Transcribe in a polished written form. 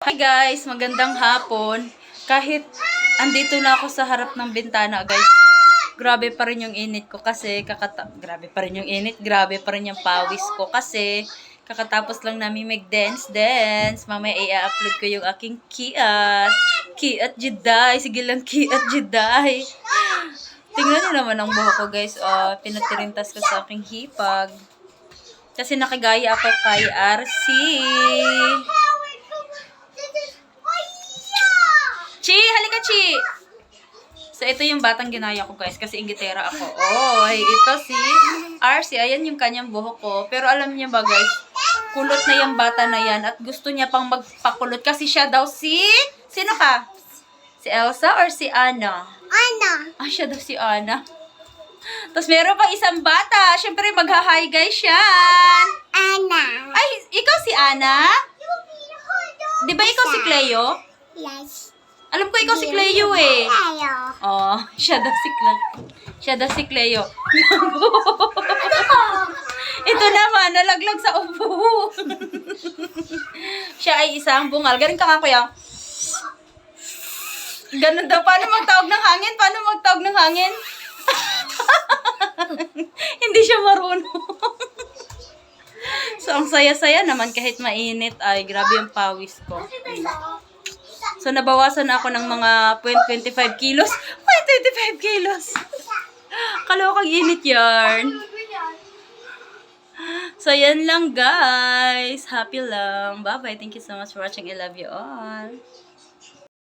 Hi guys, magandang hapon. Kahit andito na ako sa harap ng bintana guys, grabe pa rin yung init ko kasi grabe pa rin yung init, grabe pa rin yung pawis ko kasi kakatapos lang namin mag-dance. Mamaya i-upload ko yung aking Kiat Jiday. Sige lang, Kiat Jiday. Tingnan niyo naman ang buhok ko guys. Pinatirintas ko sa aking hipag. Kasi nakigaya ako kay RC. Chi, halika Chi! So, ito yung batang ginaya ko guys, kasi inggitera ako. Ito si RC. Ayan yung kanyang buhok ko. Pero alam niya ba guys, kulot na yung bata na yan at gusto niya pang magpakulot kasi siya daw Sino ka? Si Elsa or si Anna? Ana. Siya daw si Anna. Tapos meron pang isang bata. Siyempre, magha-hi guys yan. Ana. Ay, ikaw si Anna? Di ba ikaw si Cleo? Yes. Alam ko ikaw si Cleo eh. Tayo. Siya daw si Cleo. Siya daw si Cleo. Ito naman, nalaglag sa upo. Siya ay isang bungal. Galing ka nga kuya. Ganun daw. Paano magtawag ng hangin? Hindi siya marunong. So, ang saya-saya naman kahit mainit. Ay, grabe yung pawis ko. So, nabawasan ako ng mga 0.25 kilos. 0.25 kilos! Kalokang init yarn. So, yan lang guys. Happy lang. Bye-bye. Thank you so much for watching. I love you all.